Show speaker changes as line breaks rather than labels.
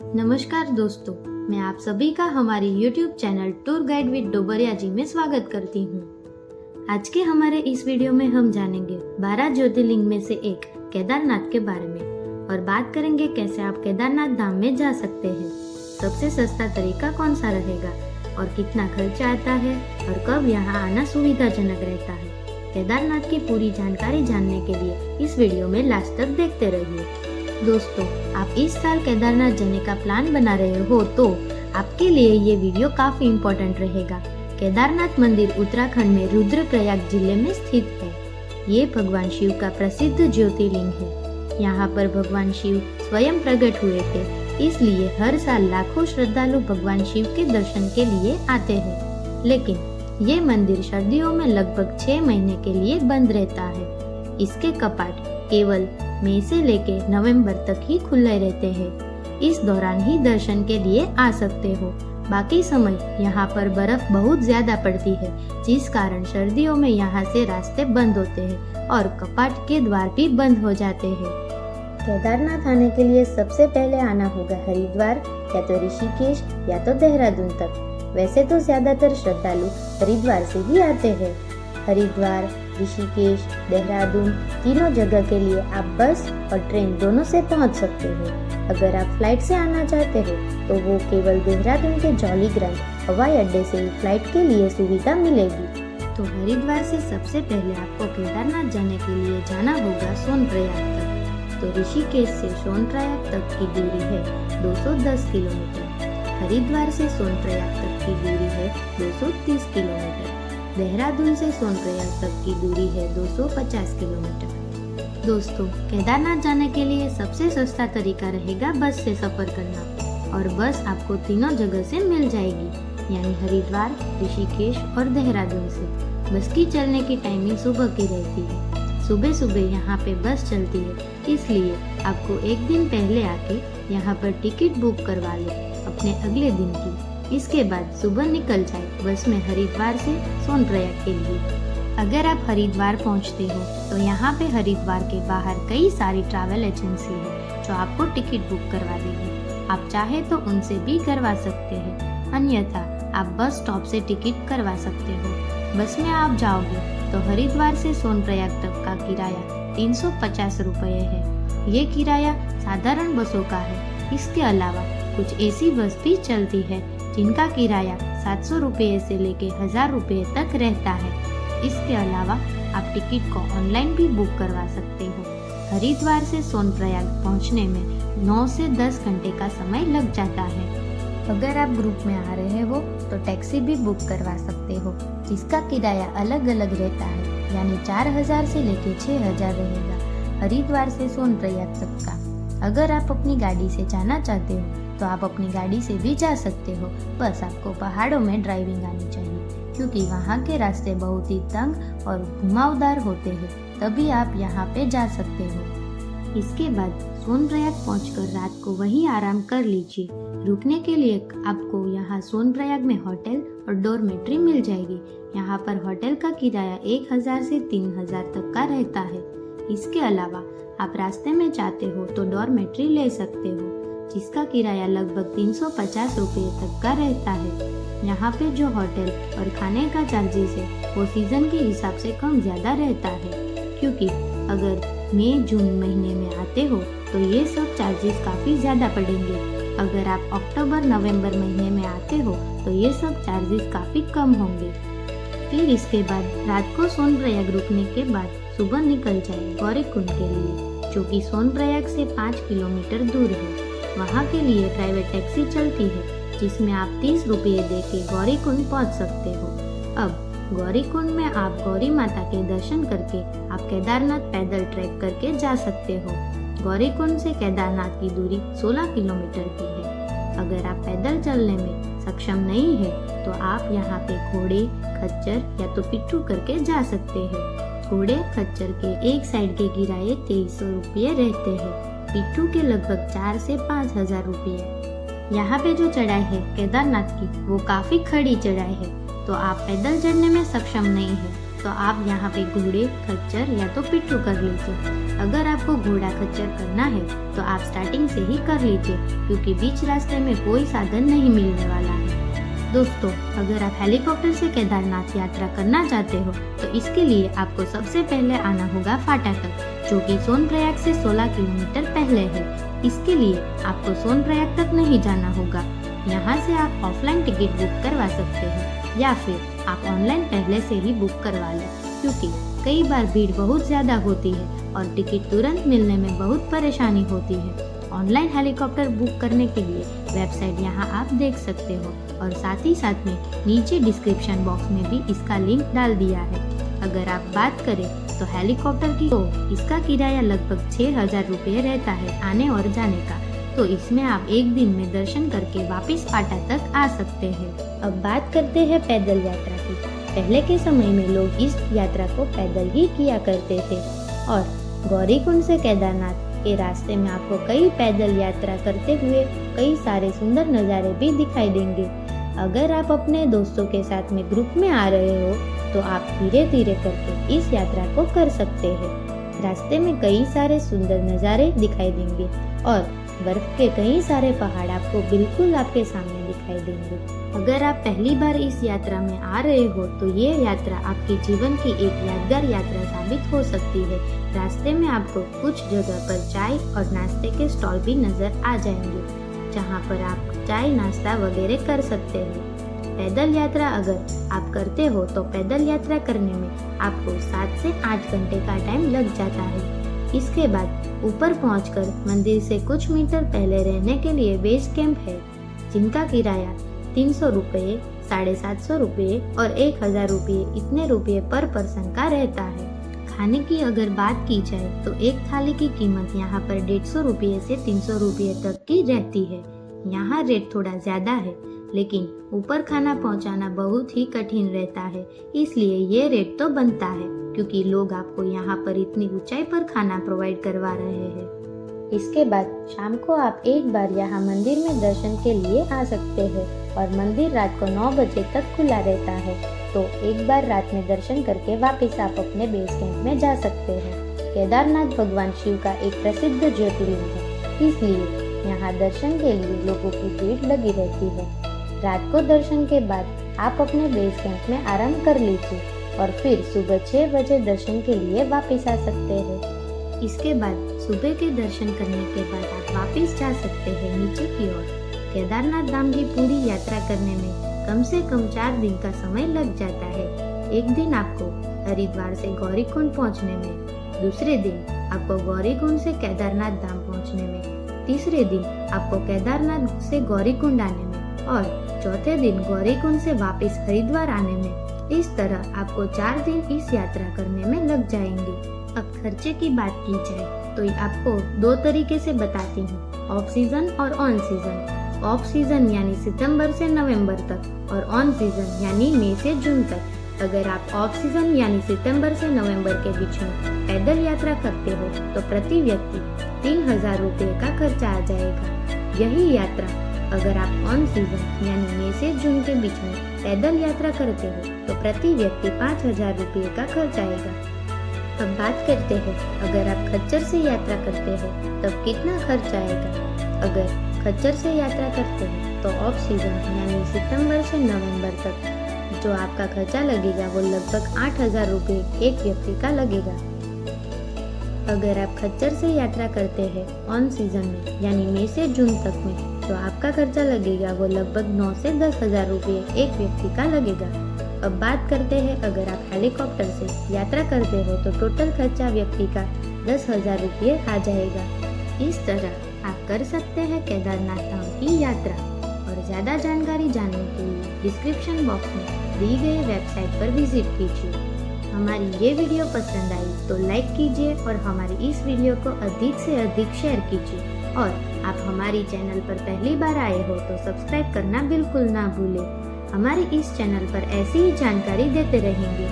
नमस्कार दोस्तों, मैं आप सभी का हमारे YouTube channel tour guide with Dobariya ji में स्वागत करती हूँ। आज के हमारे इस वीडियो में हम जानेंगे 12 ज्योतिर्लिंग में से एक केदारनाथ के बारे में और बात करेंगे कैसे आप केदारनाथ धाम में जा सकते हैं, सबसे सस्ता तरीका कौन सा रहेगा और कितना खर्चा आता है और कब यहाँ आना सुविधाजनक रहता है। केदारनाथ की पूरी जानकारी जानने के लिए इस वीडियो में लास्ट तक देखते रहिए। दोस्तों, आप इस साल केदारनाथ जाने का प्लान बना रहे हो तो आपके लिए ये वीडियो काफी इम्पोर्टेंट रहेगा। केदारनाथ मंदिर उत्तराखंड में रुद्रप्रयाग जिले में स्थित है। ये भगवान शिव का प्रसिद्ध ज्योतिर्लिंग है। यहाँ पर भगवान शिव स्वयं प्रकट हुए थे, इसलिए हर साल लाखों श्रद्धालु भगवान शिव के दर्शन के लिए आते हैं। लेकिन ये मंदिर सर्दियों में लगभग 6 महीने के लिए बंद रहता है। इसके कपाट केवल मई से लेके नवंबर तक ही खुले रहते हैं। इस दौरान ही दर्शन के लिए आ सकते हो। बाकी समय यहाँ पर बर्फ बहुत ज्यादा पड़ती है, जिस कारण सर्दियों में यहाँ से रास्ते बंद होते हैं और कपाट के द्वार भी बंद हो जाते हैं। केदारनाथ आने के लिए सबसे पहले आना होगा हरिद्वार या तो ऋषिकेश या तो देहरादून तक। वैसे तो ज्यादातर श्रद्धालु हरिद्वार से ही आते हैं। हरिद्वार, ऋषिकेश, देहरादून तीनों जगह के लिए आप बस और ट्रेन दोनों से पहुंच सकते हो। अगर आप फ्लाइट से आना चाहते हो तो वो केवल देहरादून के जॉलीग्रांट हवाई अड्डे से ही फ्लाइट के लिए सुविधा मिलेगी। तो हरिद्वार से सबसे पहले आपको केदारनाथ जाने के लिए जाना होगा सोनप्रयाग तक। तो ऋषिकेश से सोनप्रयाग तक की दूरी है 210 किलोमीटर। हरिद्वार से सोनप्रयाग तक की दूरी है 230 किलोमीटर। देहरादून से सोनप्रयाग तक की दूरी है 250 किलोमीटर। दोस्तों, केदारनाथ जाने के लिए सबसे सस्ता तरीका रहेगा बस से सफर करना और बस आपको तीनों जगह से मिल जाएगी, यानी हरिद्वार, ऋषिकेश और देहरादून से। बस की चलने की टाइमिंग सुबह की रहती है। सुबह सुबह यहाँ पे बस चलती है, इसलिए आपको एक दिन पहले आके यहाँ पर टिकट बुक करवा ले अपने अगले दिन की। इसके बाद सुबह निकल जाए बस में हरिद्वार से सोनप्रयाग के लिए। अगर आप हरिद्वार पहुंचते हो तो यहाँ पे हरिद्वार के बाहर कई सारी ट्रैवल एजेंसी है जो आपको टिकट बुक करवा देगी। आप चाहे तो उनसे भी करवा सकते हैं, अन्यथा आप बस स्टॉप से टिकट करवा सकते हो। बस में आप जाओगे तो हरिद्वार से सोनप्रयाग तक का किराया 350 रुपये है। ये किराया साधारण बसों का है। इसके अलावा कुछ ऐसी बस भी चलती है जिनका किराया 700 रुपये से लेके 1000 रुपये तक रहता है। इसके अलावा आप टिकट को ऑनलाइन भी बुक करवा सकते हो। हरिद्वार से सोनप्रयाग पहुंचने में 9 से 10 घंटे का समय लग जाता है। अगर आप ग्रुप में आ रहे हो तो टैक्सी भी बुक करवा सकते हो, जिसका किराया अलग अलग रहता है, यानी 4000 से लेके 6000 रहेगा हरिद्वार से सोनप्रयाग तक का। अगर आप अपनी गाड़ी से जाना चाहते हो तो आप अपनी गाड़ी से भी जा सकते हो, बस आपको पहाड़ों में ड्राइविंग आनी चाहिए, क्योंकि वहाँ के रास्ते बहुत ही तंग और घुमावदार होते हैं, तभी आप यहाँ पे जा सकते हो। इसके बाद सोनप्रयाग पहुंचकर रात को वहीं आराम कर लीजिए। रुकने के लिए आपको यहाँ सोनप्रयाग में होटल और डॉर्मेट्री मिल जाएगी। यहाँ पर होटल का किराया 1000 से 3000 तक का रहता है। इसके अलावा आप रास्ते में जाते हो तो डॉर्मेट्री ले सकते हो, जिसका किराया लगभग 350 रुपये तक का रहता है। यहाँ पे जो होटल और खाने का चार्जेस है वो सीजन के हिसाब से कम ज्यादा रहता है, क्योंकि अगर मई जून महीने में आते हो तो ये सब चार्जेस काफी ज्यादा पड़ेंगे। अगर आप अक्टूबर नवंबर महीने में आते हो तो ये सब चार्जेस काफी कम होंगे। फिर इसके बाद रात को सोनप्रयाग रुकने के बाद सुबह निकल जाए गौरीकुंड के लिए, जो कि सोनप्रयाग से 5 किलोमीटर दूर है। वहाँ के लिए प्राइवेट टैक्सी चलती है, जिसमें आप 30 रुपये दे के गौरीकुंड पहुँच सकते हो। अब गौरीकुंड में आप गौरी माता के दर्शन करके आप केदारनाथ पैदल ट्रैक करके जा सकते हो। गौरीकुंड से केदारनाथ की दूरी 16 किलोमीटर की है। अगर आप पैदल चलने में सक्षम नहीं है तो आप यहाँ पे घोड़े, खच्चर या तो पिट्ठू करके जा सकते हैं। घोड़े खच्चर के एक साइड के किराए 2300 रुपये रहते हैं। पिट्ठू के लगभग 4 से 5000 रुपये। यहाँ पे जो चढ़ाई है केदारनाथ की वो काफी खड़ी चढ़ाई है, तो आप पैदल चढ़ने में सक्षम नहीं है तो आप यहाँ पे घोड़े, खच्चर या तो पिट्ठू कर लीजिए। अगर आपको घोड़ा खच्चर करना है तो आप स्टार्टिंग से ही कर लीजिए, क्योंकि बीच रास्ते में कोई साधन नहीं मिलने वाला है। दोस्तों, अगर आप हेलीकॉप्टर से केदारनाथ यात्रा करना चाहते हो तो इसके लिए आपको सबसे पहले आना होगा फाटा तक, जो कि सोनप्रयाग से 16 किलोमीटर पहले है। इसके लिए आपको सोनप्रयाग तक नहीं जाना होगा। यहाँ से आप ऑफलाइन टिकट बुक करवा सकते हैं या फिर आप ऑनलाइन पहले से ही बुक करवा लें, क्योंकि कई बार भीड़ बहुत ज्यादा होती है और टिकट तुरंत मिलने में बहुत परेशानी होती है। ऑनलाइन हेलीकॉप्टर बुक करने के लिए वेबसाइट यहाँ आप देख सकते हो और साथ ही साथ में नीचे डिस्क्रिप्शन बॉक्स में भी इसका लिंक डाल दिया है। अगर आप बात करें तो हेलीकॉप्टर की तो इसका किराया लगभग 6,000 रुपये रहता है आने और जाने का, तो इसमें आप एक दिन में दर्शन करके वापस फाटा तक आ सकते हैं। अब बात करते हैं पैदल यात्रा की। पहले के समय में लोग इस यात्रा को पैदल ही किया करते थे और गौरीकुंड से केदारनाथ के रास्ते में आपको कई पैदल यात्रा करते हुए कई सारे सुंदर नज़ारे भी दिखाई देंगे। अगर आप अपने दोस्तों के साथ में ग्रुप में आ रहे हो तो आप धीरे धीरे करके इस यात्रा को कर सकते हैं। रास्ते में कई सारे सुंदर नज़ारे दिखाई देंगे और बर्फ के कई सारे पहाड़ आपको बिल्कुल आपके सामने दिखाई देंगे। अगर आप पहली बार इस यात्रा में आ रहे हो तो ये यात्रा आपके जीवन की एक यादगार यात्रा साबित हो सकती है। रास्ते में आपको कुछ जगह पर चाय और नाश्ते के स्टॉल भी नजर आ जाएंगे, जहाँ पर आप चाय नाश्ता वगैरह कर सकते हैं। पैदल यात्रा अगर आप करते हो तो पैदल यात्रा करने में आपको 7 से 8 घंटे का टाइम लग जाता है। इसके बाद ऊपर पहुंचकर मंदिर से कुछ मीटर पहले रहने के लिए बेस कैंप है, जिनका किराया 300 रुपये, 750 रुपये और 1,000 रुपये इतने रुपये पर पर्सन का रहता है। खाने की अगर बात की जाए तो एक थाली की कीमत यहाँ पर 150 रुपये से 300 रुपये तक की रहती है। यहाँ रेट थोड़ा ज्यादा है, लेकिन ऊपर खाना पहुँचाना बहुत ही कठिन रहता है, इसलिए ये रेट तो बनता है, क्योंकि लोग आपको यहाँ पर इतनी ऊंचाई पर खाना प्रोवाइड करवा रहे हैं। इसके बाद शाम को आप एक बार यहाँ मंदिर में दर्शन के लिए आ सकते हैं और मंदिर रात को 9 बजे तक खुला रहता है, तो एक बार रात में दर्शन करके वापस आप अपने बेस कैंप में जा सकते हैं। केदारनाथ भगवान शिव का एक प्रसिद्ध ज्योतिर्लिंग है, इसलिए यहाँ दर्शन के लिए लोगों की भीड़ लगी रहती है। रात को दर्शन के बाद आप अपने बेस कैंप में आराम कर लीजिए और फिर सुबह 6 बजे दर्शन के लिए वापस आ सकते हैं। इसके बाद सुबह के दर्शन करने के बाद आप वापस जा सकते हैं नीचे की ओर। केदारनाथ धाम की पूरी यात्रा करने में कम से कम 4 दिन का समय लग जाता है। एक दिन आपको हरिद्वार से गौरीकुंड पहुंचने में, दूसरे दिन आपको गौरीकुंड से केदारनाथ धाम पहुंचने में, तीसरे दिन आपको केदारनाथ से गौरीकुंड आने में और चौथे दिन गौरीकुंड से वापस हरिद्वार आने में। इस तरह आपको 4 दिन इस यात्रा करने में लग जाएंगे। अब खर्चे की बात की जाए तो आपको 2 तरीके से बताती हूँ, ऑफ सीजन और ऑन सीजन। ऑफ सीजन यानी सितंबर से नवंबर तक और ऑन सीजन यानी मई से जून तक। अगर आप ऑफ सीजन यानी सितंबर से नवंबर के बीच में पैदल यात्रा करते हो तो प्रति व्यक्ति 3,000 रुपये का खर्चा आ जाएगा। यही यात्रा अगर आप ऑन सीजन यानी मई से जून के बीच में पैदल यात्रा करते हो तो प्रति व्यक्ति 5,000 रुपये का खर्च आएगा। अब बात करते हैं अगर आप खच्चर से यात्रा करते हो तब कितना खर्च आएगा। अगर खच्चर से यात्रा करते हो तो ऑफ सीजन यानी सितंबर से नवंबर तक जो आपका खर्चा लगेगा वो लगभग 8,000 रुपये एक व्यक्ति का लगेगा। अगर आप खच्चर से यात्रा करते हैं ऑन सीजन में यानी मई से जून तक में तो आपका खर्चा लगेगा वो लगभग 9 से 10,000 रुपये एक व्यक्ति का लगेगा। अब बात करते हैं अगर आप हेलीकॉप्टर से यात्रा करते हो तो टोटल खर्चा व्यक्ति का 10,000 रुपये आ जाएगा। इस तरह आप कर सकते हैं केदारनाथ धाम की यात्रा। और ज़्यादा जानकारी जानने के लिए डिस्क्रिप्शन बॉक्स में दी गई वेबसाइट पर विजिट कीजिए। हमारी ये वीडियो पसंद आई तो लाइक कीजिए और हमारी इस वीडियो को अधिक से अधिक शेयर कीजिए। और आप हमारी चैनल पर पहली बार आए हो तो सब्सक्राइब करना बिल्कुल ना भूलें। हमारे इस चैनल पर ऐसी ही जानकारी देते रहेंगे।